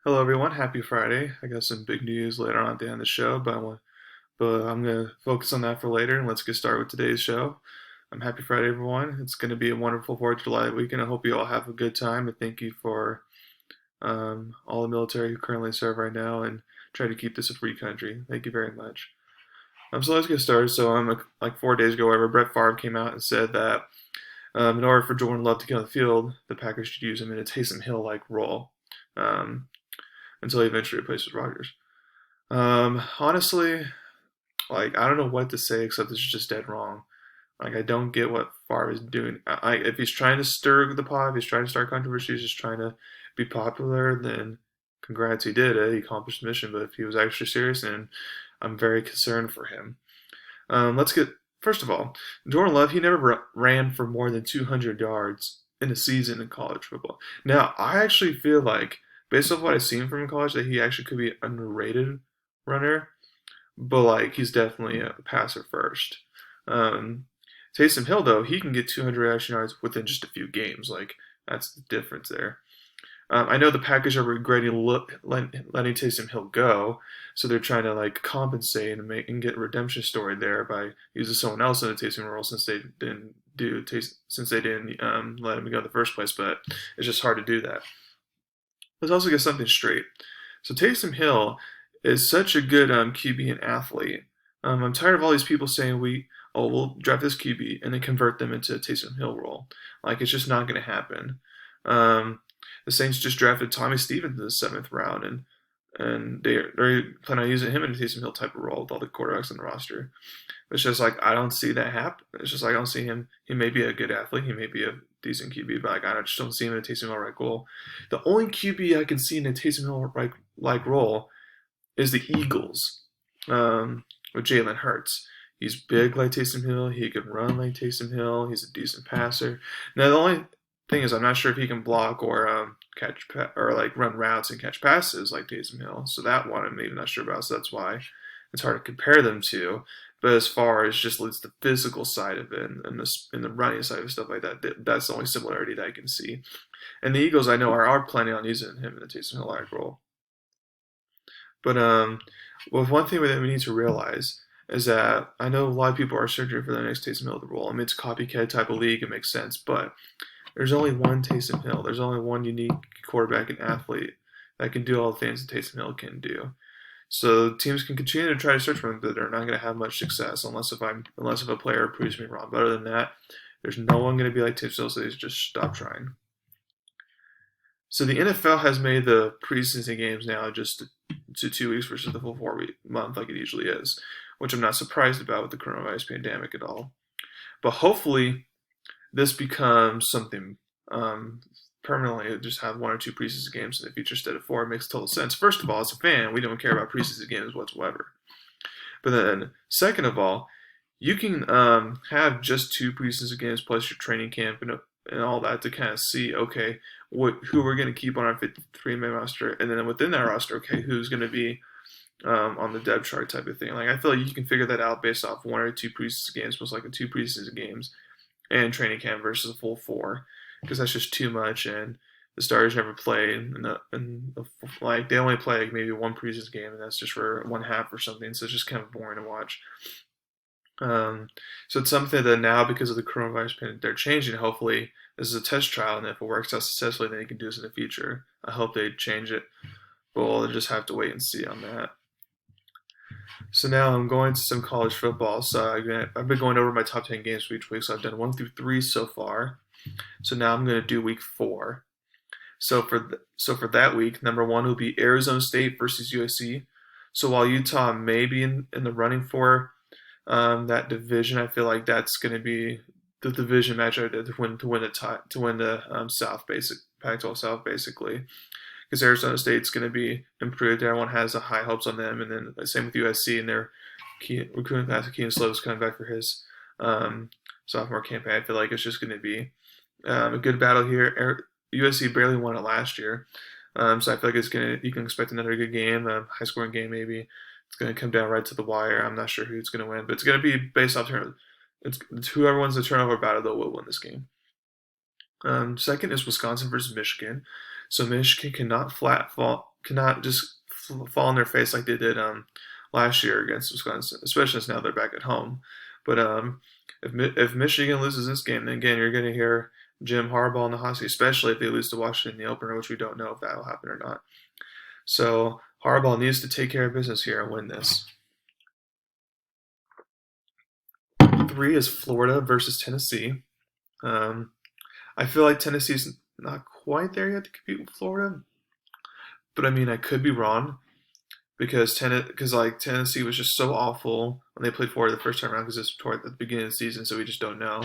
Hello, everyone. Happy Friday. I got some big news later on at the end of the show, but I'm going to focus on that for later, and let's get started with today's show. Happy Friday, everyone. It's going to be a wonderful 4th of July weekend. I hope you all have a good time, and thank you for all the military who currently serve right now and try to keep this a free country. Thank you very much. So let's get started. Like 4 days ago, whatever, Brett Farve came out and said that in order for Jordan Love to get on the field, the Packers should use him in a Taysom Hill-like role. Um, until he eventually replaces Rodgers. Honestly, I don't know what to say except it's just dead wrong. I don't get what Favre is doing. If he's trying to stir the pot, if he's trying to start controversy, he's just trying to be popular, then congrats, he did it. He accomplished the mission. But if he was actually serious, then I'm very concerned for him. Let's get First of all, Jordan Love. He never ran for more than 200 yards in a season in college football. Now, I actually feel like, based off what I've seen from him in college, that he actually could be an underrated runner. But he's definitely a passer first. Um, Taysom Hill, though, he can get 200 rushing yards within just a few games. That's the difference there. I know the Packers are regretting letting Taysom Hill go, so they're trying to compensate and get a redemption story there by using someone else in the Taysom role since they didn't let him go in the first place. But it's just hard to do that. Let's also get something straight. So Taysom Hill is such a good QB and athlete. I'm tired of all these people saying we'll draft this QB and then convert them into a Taysom Hill role. It's just not going to happen. Um, the Saints just drafted Tommy Stevens in the 7th round, and they're planning on using him in a Taysom Hill type of role with all the quarterbacks on the roster. It's just I don't see that happen. It's just I don't see him. He may be a good athlete, he may be a decent QB, but I just don't see him in a Taysom Hill right role. The only QB I can see in a Taysom Hill like role is the Eagles with Jalen Hurts. He's big like Taysom Hill. He can run like Taysom Hill. He's a decent passer. Now the only thing is, I'm not sure if he can block or catch or run routes and catch passes like Taysom Hill. So that one I'm maybe not sure about. So that's why it's hard to compare them to. But as far as just the physical side of it and the running side of stuff like that, that's the only similarity that I can see. And the Eagles, I know, are planning on using him in the Taysom Hill role. But one thing that we need to realize is that I know a lot of people are searching for the next Taysom Hill role. I mean, it's a copycat type of league; it makes sense. But there's only one Taysom Hill. There's only one unique quarterback and athlete that can do all the things that Taysom Hill can do. So teams can continue to try to search for him, but they're not going to have much success unless if a player proves me wrong. But other than that, there's no one going to be like Taysom Hill, so they just stop trying. So the NFL has made the preseason games now just to 2 weeks versus the full 4 week month like it usually is, which I'm not surprised about with the coronavirus pandemic at all. But hopefully this becomes something permanently. Just have 1 or 2 preseason games in the future instead of 4. It makes total sense. First of all, as a fan, we don't care about preseason games whatsoever. But then, second of all, you can have just 2 preseason games plus your training camp and all that to kind of see, okay, who we're going to keep on our 53-man roster, and then within that roster, okay, who's going to be on the depth chart type of thing. I feel like you can figure that out based off 1 or 2 preseason games, most likely 2 preseason games, and training camp versus a full 4, because that's just too much, and the starters never play, and they only play maybe 1 preseason game, and that's just for 1/2 or something, so it's just kind of boring to watch. So it's something that now, because of the coronavirus pandemic, they're changing. Hopefully, this is a test trial, and if it works out successfully, then they can do this in the future. I hope they change it, but we'll just have to wait and see on that. So now I'm going to some college football. So I've been going over my top 10 games for each week. So I've done 1 through 3 so far. So now I'm going to do week 4. So for that week, number 1 will be Arizona State versus USC. So while Utah may be in the running for that division, I feel like that's going to be the division match to win the South Pac-12 South basically, because Arizona State's going to be improved. Everyone has high hopes on them, and then the same with USC and their recruiting class. Keaton Slovis coming back for his sophomore campaign. I feel like it's just going to be a good battle here. USC barely won it last year, so I feel like you can expect another good game, high scoring game maybe. It's going to come down right to the wire. I'm not sure who's going to win, but it's going to be based off it's whoever wins the turnover battle though will win this game. Second is Wisconsin versus Michigan. So Michigan cannot cannot just fall on their face like they did last year against Wisconsin, especially since now they're back at home. But if Michigan loses this game, then again you're going to hear Jim Harbaugh in the hot seat, especially if they lose to Washington in the opener, which we don't know if that will happen or not. So Harbaugh needs to take care of business here and win this. 3 is Florida versus Tennessee. I feel like Tennessee's not quite there yet to compete with Florida, but I mean I could be wrong because Tennessee was just so awful when they played Florida the first time around because it's toward the beginning of the season, so we just don't know.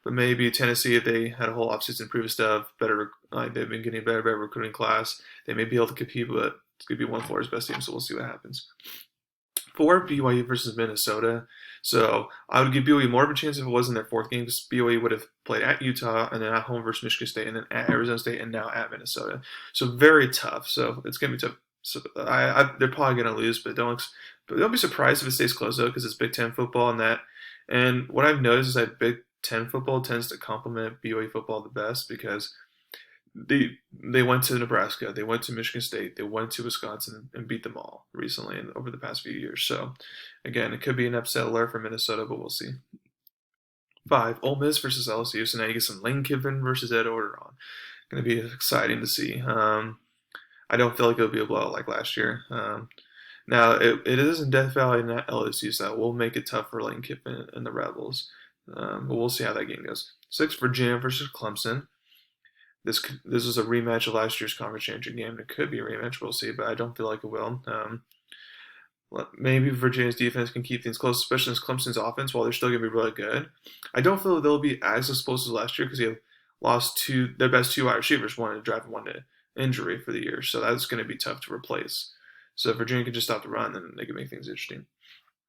But maybe Tennessee, if they had a whole offseason previous stuff, better like they've been getting better recruiting class, they may be able to compete. But it's gonna be one of Florida's best teams, so we'll see what happens. 4 BYU versus Minnesota. So I would give BYU more of a chance if it wasn't their fourth game because BYU would have played at Utah and then at home versus Michigan State and then at Arizona State and now at Minnesota. So very tough. So it's gonna be tough. So they're probably gonna lose, but don't be surprised if it stays close though because it's Big Ten football and that. And what I've noticed is that Big Ten football tends to complement BYU football the best because they went to Nebraska, they went to Michigan State, they went to Wisconsin and beat them all recently and over the past few years. So again, it could be an upset alert for Minnesota, but we'll see. 5, Ole Miss versus LSU. So now you get some Lane Kiffin versus Ed Orgeron. Going to be exciting to see. I don't feel like it'll be a blowout like last year. Now it is in Death Valley, not LSU, so that will make it tough for Lane Kiffin and the Rebels. But we'll see how that game goes. 6, Virginia versus Clemson. This is a rematch of last year's conference championship game. It could be a rematch, we'll see, but I don't feel like it will. Maybe Virginia's defense can keep things close, especially since Clemson's offense, while they're still going to be really good. I don't feel they'll be as explosive as last year because they have lost their best 2 wide receivers, one to drive and one to injury for the year. So that's going to be tough to replace. So if Virginia can just stop the run, then they can make things interesting.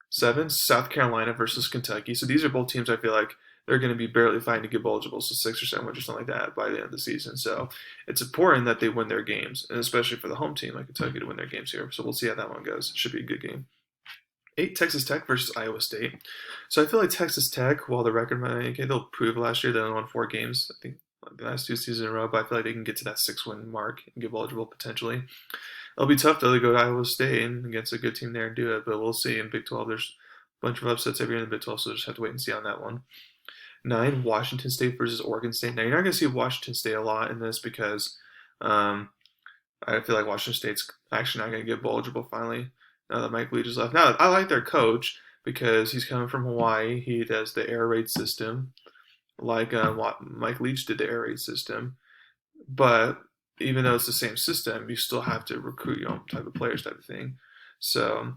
7, South Carolina versus Kentucky. So these are both teams I feel like they're going to be barely fighting to get eligible, so 6 or 7 wins or something like that by the end of the season. So it's important that they win their games, and especially for the home team like Kentucky to win their games here. So we'll see how that one goes. It should be a good game. 8, Texas Tech versus Iowa State. So I feel like Texas Tech, while the record might okay, they'll prove last year they only won 4 games. I think the last 2 seasons in a row, but I feel like they can get to that 6-win mark and get eligible potentially. It'll be tough though to go to Iowa State and against a good team there and do it, but we'll see. In Big 12, there's a bunch of upsets every year in the Big 12, so we'll just have to wait and see on that one. 9, Washington State versus Oregon State. Now, you're not going to see Washington State a lot in this because I feel like Washington State's actually not going to get eligible finally now that Mike Leach is left. Now, I like their coach because he's coming from Hawaii. He does the air raid system like Mike Leach did the air raid system. But even though it's the same system, you still have to recruit your own type of players type of thing. So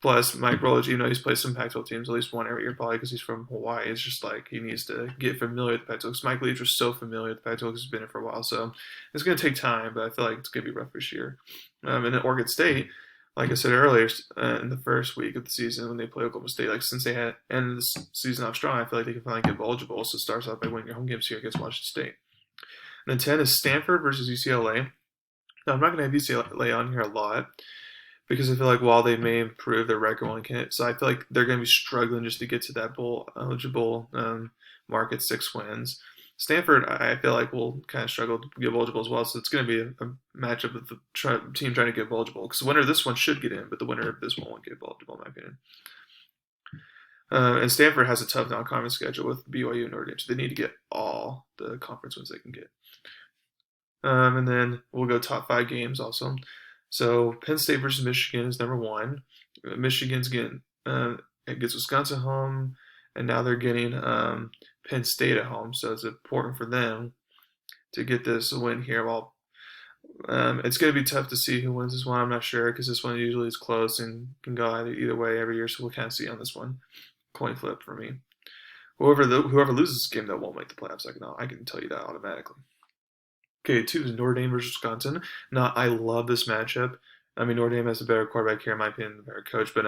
plus, Mike Rolich, he's played some Pac-12 teams, at least one every year probably because he's from Hawaii. It's just like he needs to get familiar with the Pac-12 because Mike Leach was so familiar with the Pac-12 because he's been here for a while. So it's going to take time, but I feel like it's going to be rough this year. And then Oregon State, like I said earlier, in the first week of the season when they play Oklahoma State, like since they had ended the season off strong, I feel like they can finally get eligible. So it starts off by winning your home games here against Washington State. And then 10 is Stanford versus UCLA. Now, I'm not going to have UCLA on here a lot because I feel like while they may improve their record one can't, so I feel like they're going to be struggling just to get to that bowl eligible mark at 6 wins. Stanford, I feel like will kind of struggle to get eligible as well, so it's going to be a matchup of the team trying to get eligible because the winner of this one should get in, but the winner of this one won't get eligible in my opinion. And Stanford has a tough non-conference schedule with BYU and Notre Dame, so they need to get all the conference wins they can get. And then we'll go top 5 games also. So Penn State versus Michigan is number 1. Michigan's getting it gets Wisconsin home, and now they're getting Penn State at home. So it's important for them to get this win here. Well, it's going to be tough to see who wins this one. I'm not sure because this one usually is close and can go either way every year. So we'll kind of see on this one. Coin flip for me. Whoever loses this game, though, won't make the playoffs. I can tell you that automatically. Okay, 2 is Notre Dame versus Wisconsin. Now, I love this matchup. I mean, Notre Dame has a better quarterback here, in my opinion, a better coach. But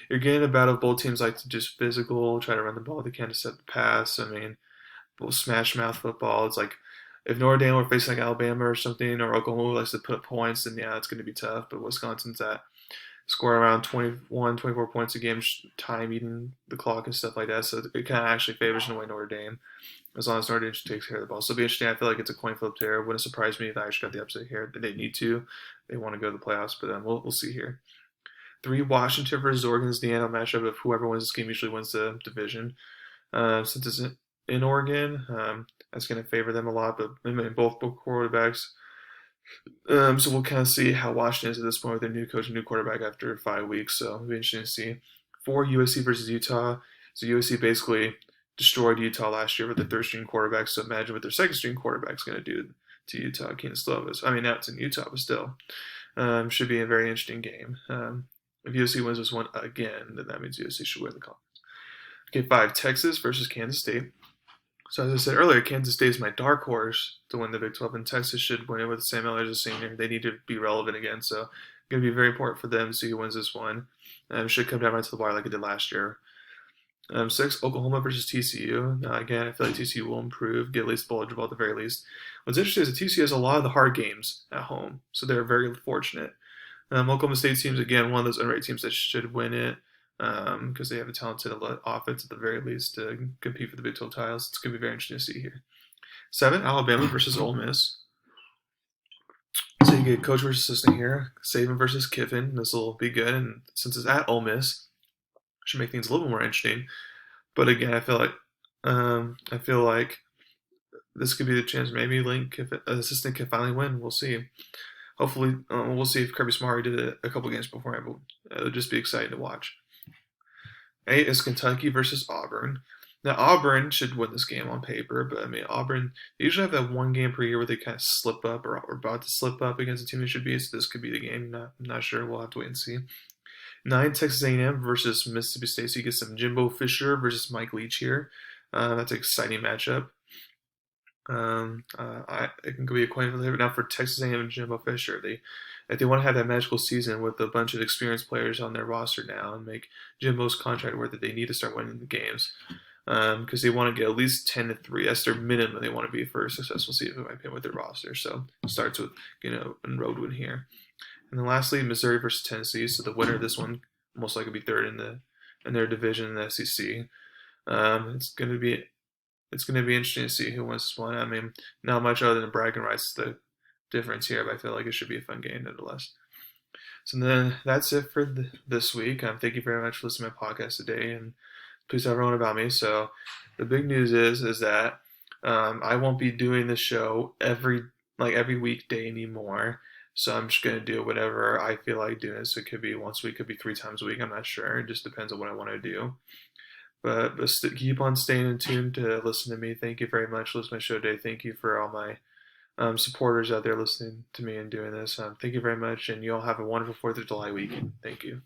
you're getting a battle of both teams like to just physical, try to run the ball. They can't set the pass. I mean, smash mouth football. It's like if Notre Dame were facing like Alabama or something, or Oklahoma likes to put points, then yeah, it's going to be tough. But Wisconsin's that score around 21, 24 points a game, time eating the clock and stuff like that. So it kind of actually favors in a way Notre Dame, as long as Notre Dame takes care of the ball. So it'll be interesting. I feel like it's a coin flip there. Wouldn't surprise me if they actually got the upset here. They need to. They want to go to the playoffs, but we'll see here. 3, Washington versus Oregon is the final matchup of whoever wins this game usually wins the division. Since it's in Oregon, that's going to favor them a lot, but I mean, both quarterbacks. So we'll kind of see how Washington is at this point with their new coach and new quarterback after 5 weeks. So it'll be interesting to see. 4, USC versus Utah. So USC basically destroyed Utah last year with their third-string quarterback. So imagine what their second-string quarterback's going to do to Utah, Keaton Slovis. I mean, now it's in Utah, but still. Should be a very interesting game. If USC wins this one again, then that means USC should win the conference. Okay, 5, Texas versus Kansas State. So as I said earlier, Kansas State is my dark horse to win the Big 12, and Texas should win it with Sam Miller as a senior. They need to be relevant again, so it's going to be very important for them to see who wins this one. Should come down right to the wire like it did last year. 6, Oklahoma versus TCU. Now, again, I feel like TCU will improve, get at least eligible at the very least. What's interesting is that TCU has a lot of the hard games at home, so they're very fortunate. Oklahoma State teams, again, one of those unrated teams that should win it because they have a talented offense at the very least to compete for the Big 12 titles. It's going to be very interesting to see here. 7, Alabama versus Ole Miss. So you get coach versus assistant here. Saban versus Kiffin. This will be good, and since it's at Ole Miss, it should make things a little more interesting. But again, I feel like this could be the chance. Maybe assistant can finally win. We'll see. Hopefully, we'll see if Kirby Smart did it a couple games beforehand. But it'll just be exciting to watch. 8 is Kentucky versus Auburn. Now, Auburn should win this game on paper, but I mean, Auburn, they usually have that one game per year where they kind of slip up or are about to slip up against a team they should be. So this could be the game. I'm not sure. We'll have to wait and see. 9, Texas A&M versus Mississippi State. So you get some Jimbo Fisher versus Mike Leach here. That's an exciting matchup. It can be a coin flip. Now for Texas A&M and Jimbo Fisher, if they want to have that magical season with a bunch of experienced players on their roster now and make Jimbo's contract worth it, they need to start winning the games because they want to get at least 10-3. That's their minimum they want to be for a successful season, in my opinion, with their roster. So it starts with a road win here. And then lastly, Missouri versus Tennessee. So the winner of this one most likely be third in their division in the SEC. It's going to be interesting to see who wins this one. I mean, not much other than bragging rights is the difference here, but I feel like it should be a fun game nonetheless. So then that's it for this week. Thank you very much for listening to my podcast today, and please tell everyone about me. So the big news is that I won't be doing this show every weekday anymore. So I'm just going to do whatever I feel like doing. So it could be once a week, could be 3 times a week. I'm not sure. It just depends on what I want to do. But keep on staying in tune to listen to me. Thank you very much for listening to my show today. Thank you for all my supporters out there listening to me and doing this. Thank you very much, and you all have a wonderful 4th of July weekend. Thank you.